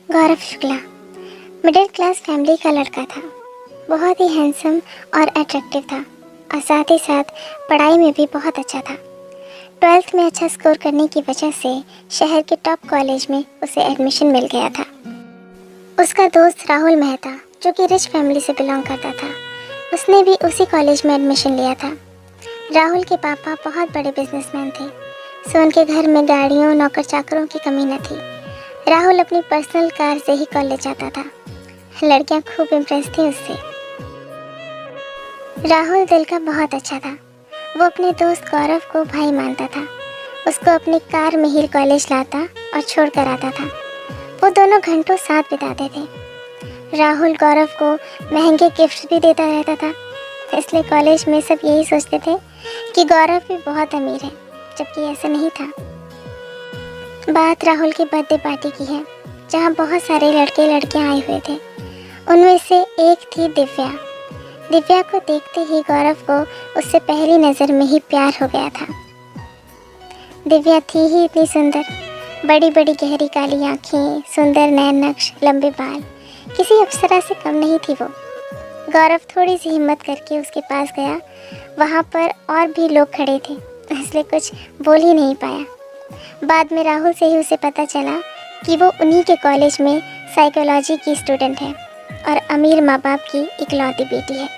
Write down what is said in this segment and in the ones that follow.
गौरव Shukla middle class family का लड़का था। बहुत ही हैंडसम और अट्रैक्टिव था और साथ ही साथ पढ़ाई में भी बहुत अच्छा था। 12th में अच्छा स्कोर करने की वजह से शहर के टॉप कॉलेज में उसे एडमिशन मिल गया था। उसका दोस्त राहुल मेहता, जो कि रिच फैमिली से बिलोंग करता था, उसने भी उसी कॉलेज में एडमिशन लिया था। राहुल के पापा बहुत बड़े बिजनेसमैन थे, सो उनके घर में गाड़ियों नौकर चाकरों की कमी न थी। राहुल अपनी पर्सनल कार से ही कॉलेज जाता था। लड़कियां खूब इम्प्रेस थी उससे। राहुल दिल का बहुत अच्छा था। वो अपने दोस्त गौरव को भाई मानता था। उसको अपनी कार में ही कॉलेज लाता और छोड़ कर आता था। वो दोनों घंटों साथ बिताते थे। राहुल गौरव को महंगे गिफ्ट भी देता रहता था, इसलिए कॉलेज में सब यही सोचते थे कि गौरव भी बहुत अमीर है, जबकि ऐसा नहीं था। बात राहुल की बर्थडे पार्टी की है, जहाँ बहुत सारे लड़के लड़कियाँ आए हुए थे। उनमें से एक थी दिव्या। दिव्या को देखते ही गौरव को उससे पहली नज़र में ही प्यार हो गया था। दिव्या थी ही इतनी सुंदर, बड़ी बड़ी गहरी काली आँखें, सुंदर नैन नक्श, लंबे बाल, किसी अप्सरा से कम नहीं थी वो। गौरव थोड़ी सी हिम्मत करके उसके पास गया। वहाँ पर और भी लोग खड़े थे, इसलिए कुछ बोल ही नहीं पाया। बाद में राहुल से ही उसे पता चला कि वो उन्हीं के कॉलेज में साइकोलॉजी की स्टूडेंट है और अमीर माँ बाप की इकलौती बेटी है।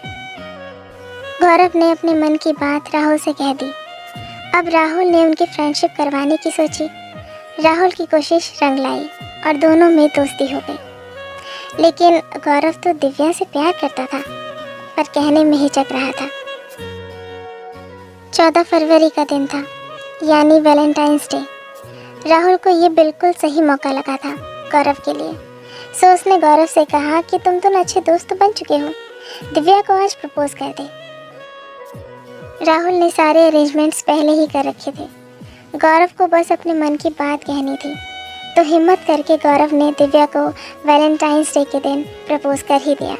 गौरव ने अपने मन की बात राहुल से कह दी। अब राहुल ने उनकी फ्रेंडशिप करवाने की सोची। राहुल की कोशिश रंग लाई और दोनों में दोस्ती हो गई। लेकिन गौरव तो दिव्या से प्यार करता था, पर कहने में हिचक रहा था। 14 फरवरी का दिन था, यानी वैलेंटाइंस डे। राहुल को ये बिल्कुल सही मौका लगा था गौरव के लिए, सो उसने गौरव से कहा कि तुम दोनों अच्छे दोस्त बन चुके हो, दिव्या को आज प्रपोज कर दे। राहुल ने सारे अरेंजमेंट्स पहले ही कर रखे थे। गौरव को बस अपने मन की बात कहनी थी, तो हिम्मत करके गौरव ने दिव्या को वैलेंटाइंस डे के दिन प्रपोज कर ही दिया।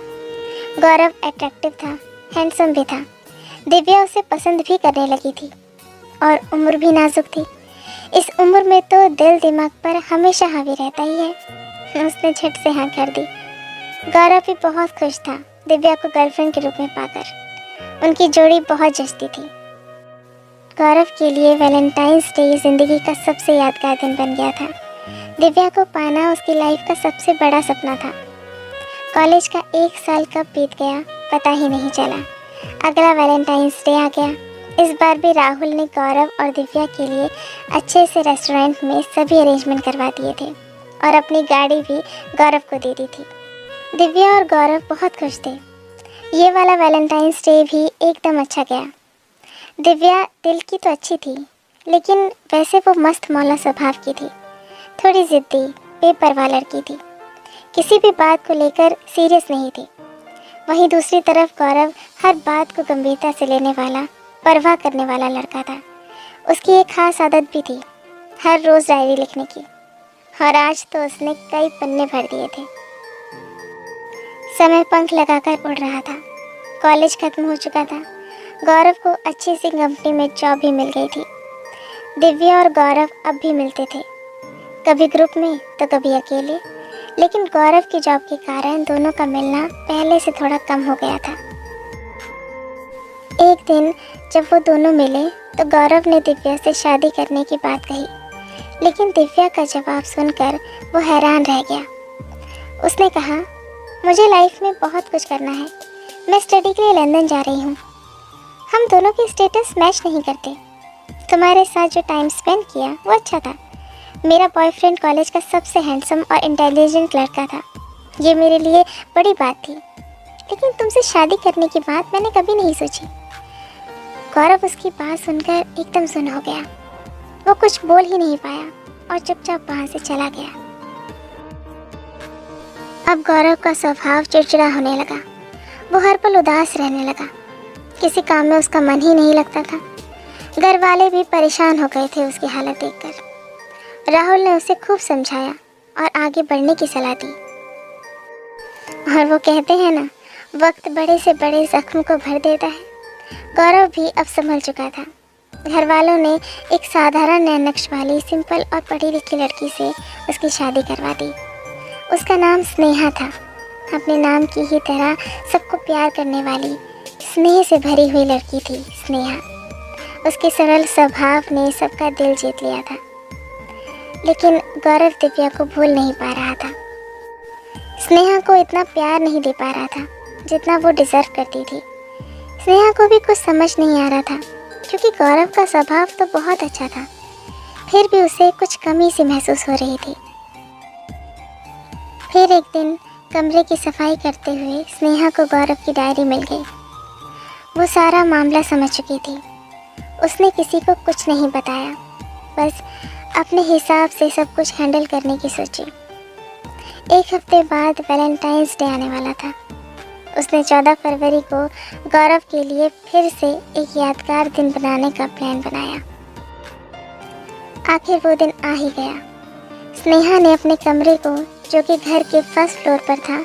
गौरव अट्रैक्टिव था, हैंडसम भी था। दिव्या उसे पसंद भी करने लगी थी और उम्र भी नाजुक थी। इस उम्र में तो दिल दिमाग पर हमेशा हावी रहता ही है। उसने झट से हाँ कर दी। गौरव भी बहुत खुश था दिव्या को गर्लफ्रेंड के रूप में पाकर। उनकी जोड़ी बहुत जचती थी। गौरव के लिए वैलेंटाइंस डे जिंदगी का सबसे यादगार दिन बन गया था। दिव्या को पाना उसकी लाइफ का सबसे बड़ा सपना था। कॉलेज का 1 साल कब बीत गया पता ही नहीं चला। अगला वैलेंटाइंस डे आ गया। इस बार भी राहुल ने गौरव और दिव्या के लिए अच्छे से रेस्टोरेंट में सभी अरेंजमेंट करवा दिए थे और अपनी गाड़ी भी गौरव को दे दी थी। दिव्या और गौरव बहुत खुश थे। ये वाला वैलेंटाइंस डे भी एकदम अच्छा गया। दिव्या दिल की तो अच्छी थी, लेकिन वैसे वो मस्त मौला स्वभाव की थी। थोड़ी ज़िद्दी, बेपरवाह लड़की थी। किसी भी बात को लेकर सीरियस नहीं थी। वहीं दूसरी तरफ गौरव हर बात को गंभीरता से लेने वाला, परवाह करने वाला लड़का था। उसकी एक खास आदत भी थी, हर रोज़ डायरी लिखने की, और आज तो उसने कई पन्ने भर दिए थे। समय पंख लगाकर उड़ रहा था। कॉलेज खत्म हो चुका था। गौरव को अच्छी सी कंपनी में जॉब भी मिल गई थी। दिव्या और गौरव अब भी मिलते थे, कभी ग्रुप में तो कभी अकेले। लेकिन गौरव की जॉब के कारण दोनों का मिलना पहले से थोड़ा कम हो गया था। एक दिन जब वो दोनों मिले तो गौरव ने दिव्या से शादी करने की बात कही, लेकिन दिव्या का जवाब सुनकर वो हैरान रह गया। उसने कहा, मुझे लाइफ में बहुत कुछ करना है, मैं स्टडी के लिए लंदन जा रही हूँ। हम दोनों के स्टेटस मैच नहीं करते। तुम्हारे साथ जो टाइम स्पेंड किया वो अच्छा था। मेरा बॉयफ्रेंड कॉलेज का सबसे हैंडसम और इंटेलिजेंट लड़का था। ये मेरे लिए बड़ी बात थी, लेकिन तुमसे शादी करने की बात मैंने कभी नहीं सोची। गौरव उसकी बात सुनकर एकदम सुन्न हो गया। वो कुछ बोल ही नहीं पाया और चुपचाप वहाँ से चला गया। अब गौरव का स्वभाव चिड़चिड़ा होने लगा। वो हर पल उदास रहने लगा। किसी काम में उसका मन ही नहीं लगता था। घर वाले भी परेशान हो गए थे उसकी हालत देखकर। राहुल ने उसे खूब समझाया और आगे बढ़ने की सलाह दी। और वो कहते हैं ना, वक्त बड़े से बड़े जख्म को भर देता है। गौरव भी अब संभल चुका था। घर वालों ने एक साधारण नैनक्श वाली सिंपल और पढ़ी लिखी लड़की से उसकी शादी करवा दी। उसका नाम स्नेहा था। अपने नाम की ही तरह सबको प्यार करने वाली, स्नेह से भरी हुई लड़की थी स्नेहा। उसके सरल स्वभाव ने सबका दिल जीत लिया था। लेकिन गौरव दिव्या को भूल नहीं पा रहा था। स्नेहा को इतना प्यार नहीं दे पा रहा था जितना वो डिज़र्व करती थी। स्नेहा को भी कुछ समझ नहीं आ रहा था, क्योंकि गौरव का स्वभाव तो बहुत अच्छा था, फिर भी उसे कुछ कमी सी महसूस हो रही थी। फिर एक दिन कमरे की सफाई करते हुए स्नेहा को गौरव की डायरी मिल गई। वो सारा मामला समझ चुकी थी। उसने किसी को कुछ नहीं बताया, बस अपने हिसाब से सब कुछ हैंडल करने की सोची। एक हफ्ते बाद वैलेंटाइंस डे आने वाला था। उसने 14 फरवरी को गौरव के लिए फिर से एक यादगार दिन बनाने का प्लान बनाया। आखिर वो दिन आ ही गया। स्नेहा ने अपने कमरे को, जो कि घर के फर्स्ट फ्लोर पर था,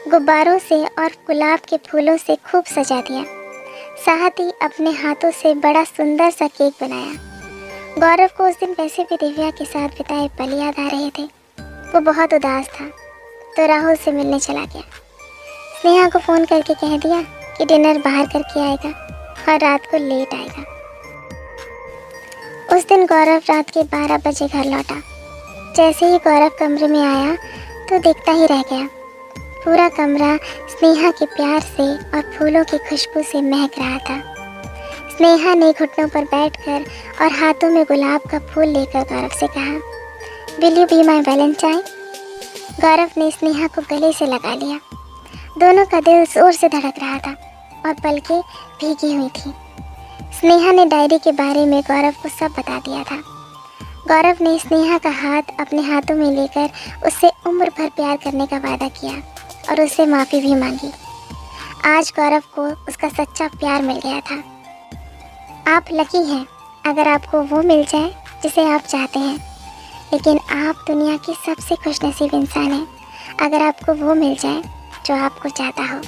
गुब्बारों से और गुलाब के फूलों से खूब सजा दिया। साथ ही अपने हाथों से बड़ा सुंदर सा केक बनाया। गौरव को उस दिन वैसे भी दिव्या के साथ बिताए पल याद आ रहे थे। वो बहुत उदास था, तो राहुल से मिलने चला गया। स्नेहा को फ़ोन करके कह दिया कि डिनर बाहर करके आएगा और रात को लेट आएगा। उस दिन गौरव रात के 12 बजे घर लौटा। जैसे ही गौरव कमरे में आया तो देखता ही रह गया। पूरा कमरा स्नेहा के प्यार से और फूलों की खुशबू से महक रहा था। स्नेहा ने घुटनों पर बैठकर और हाथों में गुलाब का फूल लेकर गौरव से कहा, will you be my valentine? Gaurav ने स्नेहा को गले से लगा लिया। दोनों का दिल जोर से धड़क रहा था और पलकें भीगी हुई थी। स्नेहा ने डायरी के बारे में गौरव को सब बता दिया था। गौरव ने स्नेहा का हाथ अपने हाथों में लेकर उससे उम्र भर प्यार करने का वादा किया और उससे माफ़ी भी मांगी। आज गौरव को उसका सच्चा प्यार मिल गया था। आप लकी हैं अगर आपको वो मिल जाए जिसे आप चाहते हैं, लेकिन आप दुनिया की सबसे खुशनसीब इंसान हैं अगर आपको वो मिल जाए जो आपको चाहता हो।